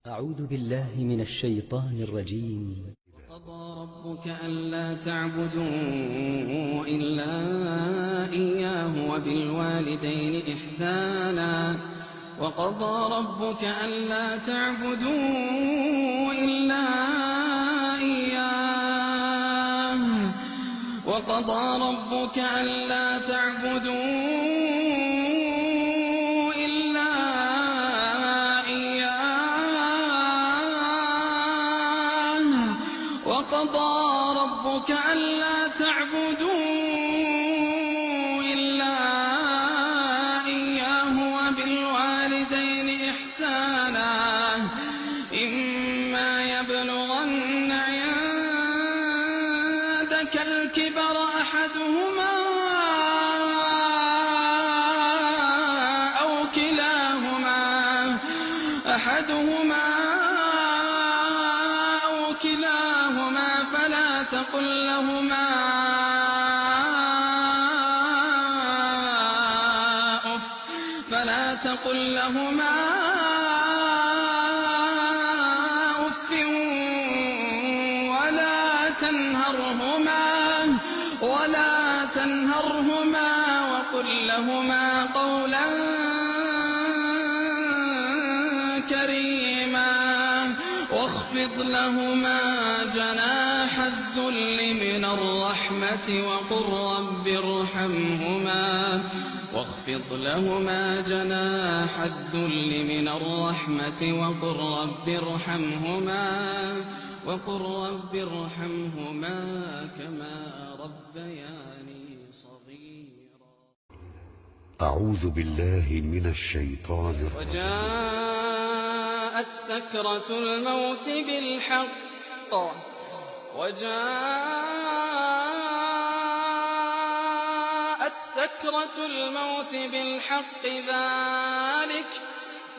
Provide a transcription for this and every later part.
أعوذ بالله من الشيطان الرجيم. وقضى ربك ألا تعبدوا إلا إياه وبالوالدين إحسانا وقضى ربك ألا تعبدوا إلا إياه وقضى ربك ألا تعبدوا وقضى ربك ألا تعبدوا إلا إياه وبالوالدين إحسانا إما يبلغن عندك الكبر أحدهما أو كلاهما فلا تقل لهما أف ولا تنهرهما وقل لهما قولا كريما واخفض لهما جناح الذل من الرحمة وقل رب ارحمهما كما ربياني صغيرا. أعوذ بالله من الشيطان الرجيم. وجاءت سكرة الموت بالحق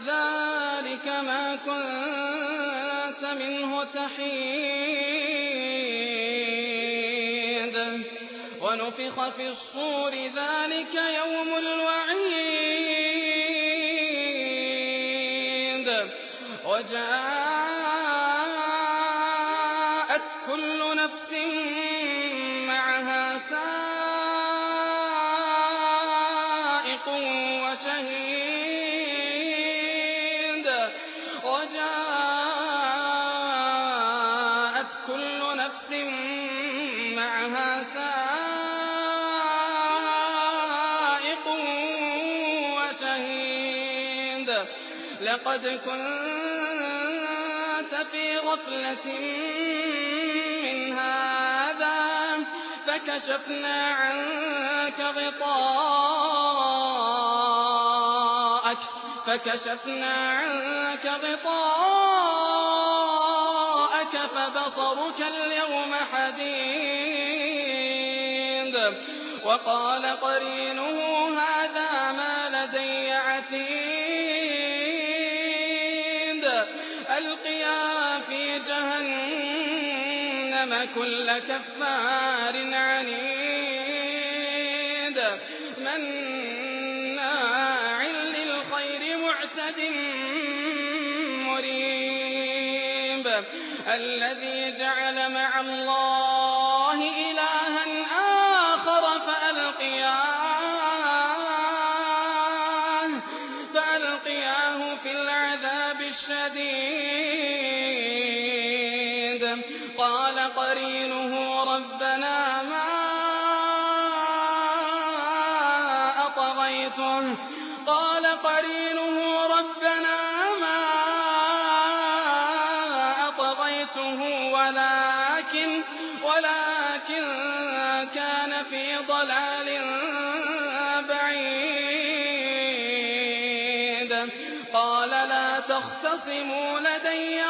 ذلك ما كنت منه تحيد ونفخ في الصور ذلك يوم الوعيد وجاءت كل نفس معها سائق وشهيد لقد كنت في غفلة من هذا فكشفنا عنك غطاءك فبصرك اليوم حديد وقال قرينه هذا ما لدي عتيد ألقيا في جهنم كل كفار عنيد مناع للخير معتد مريب الذي جعل مع الله إلها آخر فألقياه في العذاب الشديد قال قرينه ربنا ما أطغيته ولكن كان في ضلال بعيد قال لا تختصموا لدي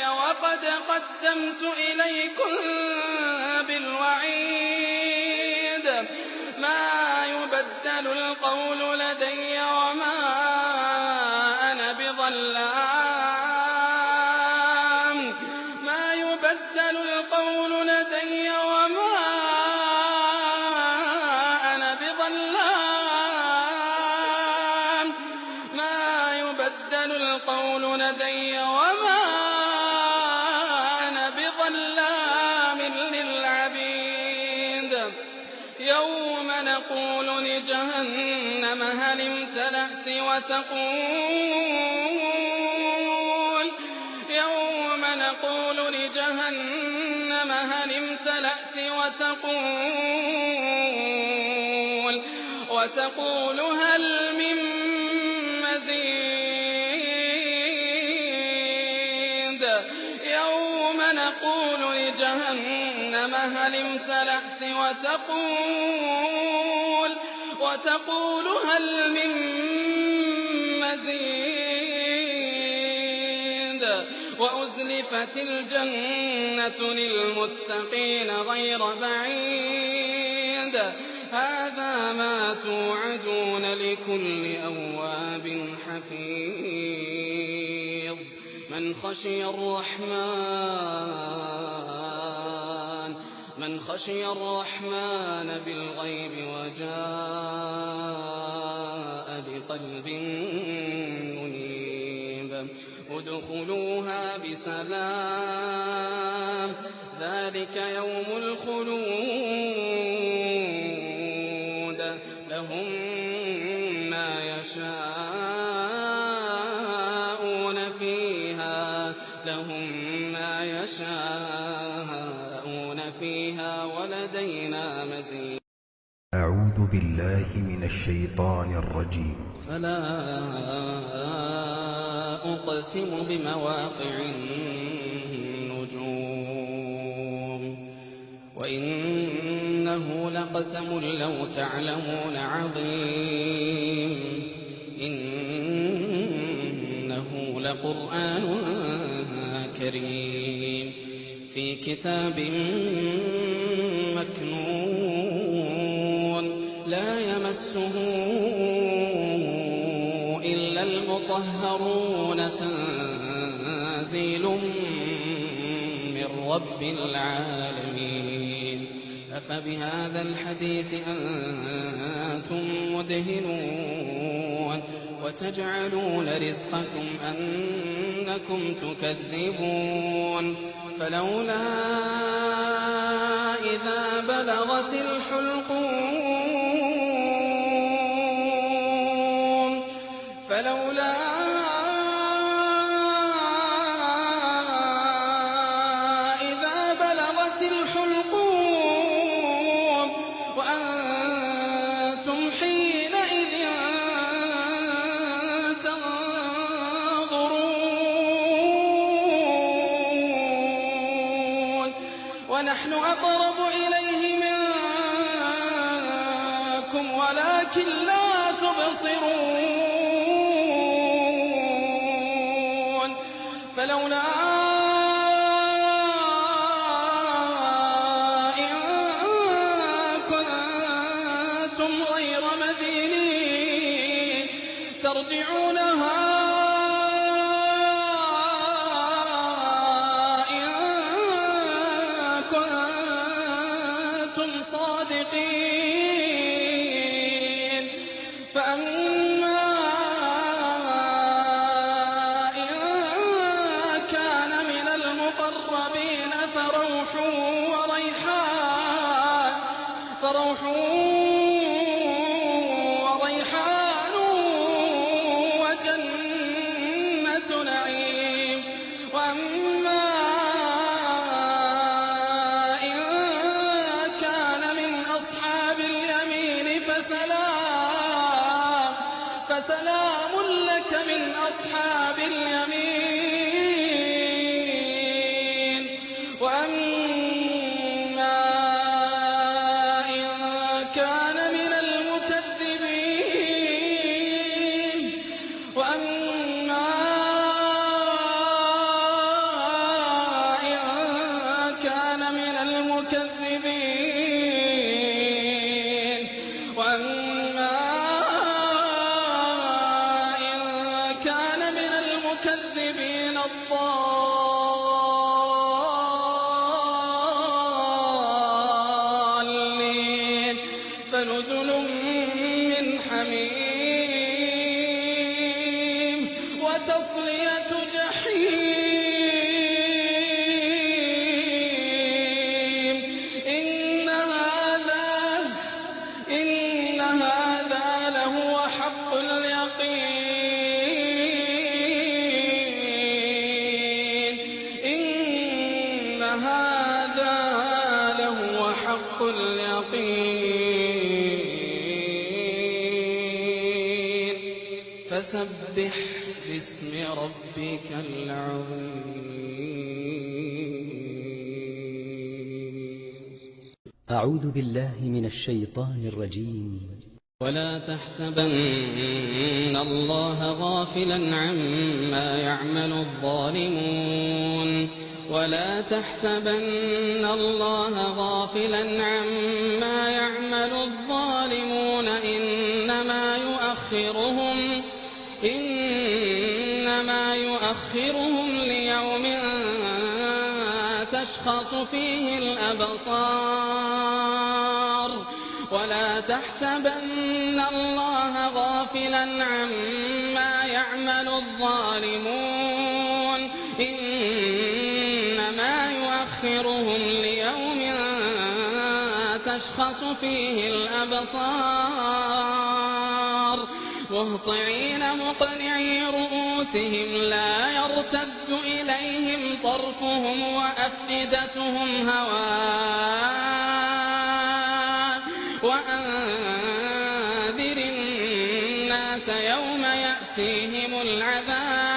وقد قدمت إليكم بالوعيد ما يبدل القول لدي وما أنا بظلام يوم نقول لجهنم هل امتلأت وتقول هل من مزيد يوم نقول لجهنم هل امتلأت وتقول هل من مزيد وأزلفت الجنة للمتقين غير بعيد هذا ما توعدون لكل أواب حفيظ من خشي الرحمن بالغيب وجاء بقلب منيب ادخلوها بسلام ذلك يوم الخلود لهم ما يشاءون فيها ولدينا مزيد أعوذ بالله من الشيطان الرجيم فلا أقسم بمواقع النجوم وإنه لقسم لو تعلمون عظيم إنه لقرآن كريم في كتاب مكنون لا يمسه إلا المطهرون تنزيل من رب العالمين أفبهذا الحديث أنتم مدهنون وتجعلون رزقكم أنكم تكذبون فلولا إذا بلغت الحلقوم وأنتم حينئذ تنظرون ونحن أقرب إليه منكم ولكن لا تبصرون فلولا إن كنتم غير مدينين ترجعونها إن كنتم صادقين فأما إن كان من المقربين فروح وريحان وجنة نعيم وأما إن كان من أصحاب اليمين فسلام لك من أصحاب اليمين وأما إن كان من المكذبين وأما إن كان من المكذبين الضالين فنزل من حميم وتصلية جحيم إن هذا اليقين فسبح باسم ربك العظيم. أعوذ بالله من الشيطان الرجيم. ولا تحسبن الله غافلا عما يعمل الظالمون ولا تحسبن الله غافلا عما يعمل الظالمون إنما يؤخرهم ليوم تشخص فيه الأبصار ولا تحسبن الله غافلا عما يعمل الظالمون إنما يؤخرهم ليوم تشخص فيه الأبصار مهطعين مقنعي رؤوسهم لا يرتد إليهم طرفهم وأفئدتهم هواء وأنذر الناس يوم يأتيهم العذاب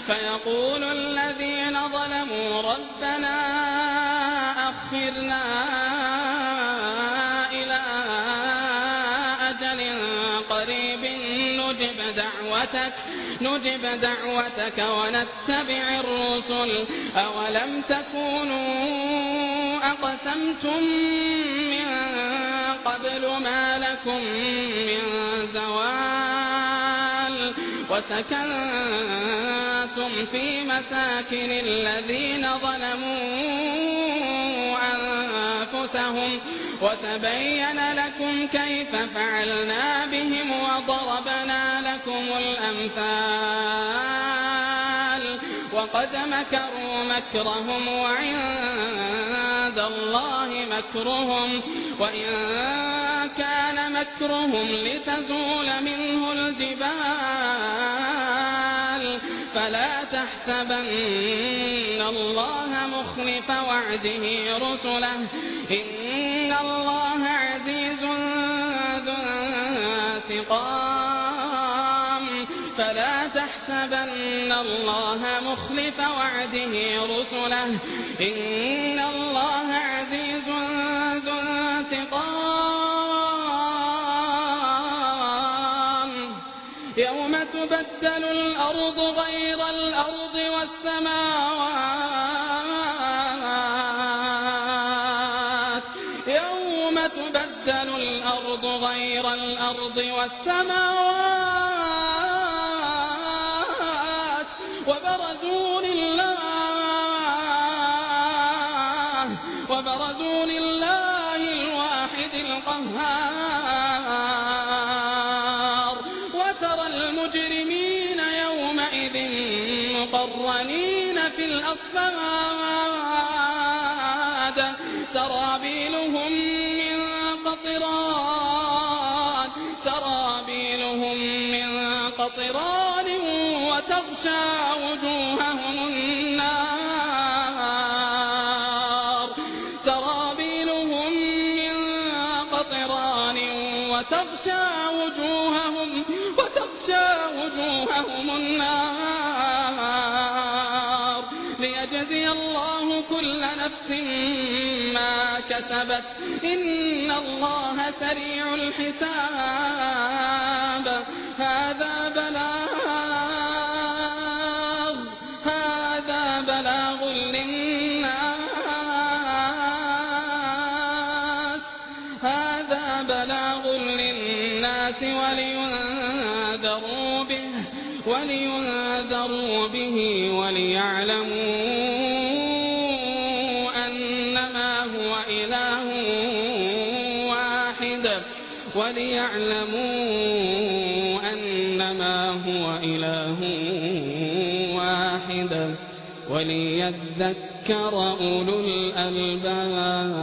فيقول الذين ظلموا ربنا أخرنا إلى أجل قريب نجب دعوتك ونتبع الرسل أولم تكونوا أقسمتم من قبل ما لكم من زوال وسكنتم في مساكن الذين ظلموا أنفسهم وتبين لكم كيف فعلنا بهم وضربنا لكم الأمثال وقد مكروا مكرهم وعند الله مكرهم وإن كان مكرهم لتزول منه الجبال فلا تحسبن الله مخلف وعده رسله إن الله عزيز ذو انتقام فلا تحسبن الله مخلف وعده رسله إن الله عزيز ذو انتقام يوم تبدل الأرض غير الأرض والسماوات يوم تبدل الأرض غير الأرض والسماوات وبرزوا لله الواحد القهار وترى المجرمين يومئذ مقرنين في الأصفاد سرابيلهم من قطران وتغشى وجوههم النار سرابيلهم من قطران وتغشى وجوههم النار ليجزي الله كل نفس ما كسبت إن الله سريع الحساب هذا بلاغ للناس ولينذروا به وليعلموا أنما هو إله واحد واحدة وليذكر أولو الألباب.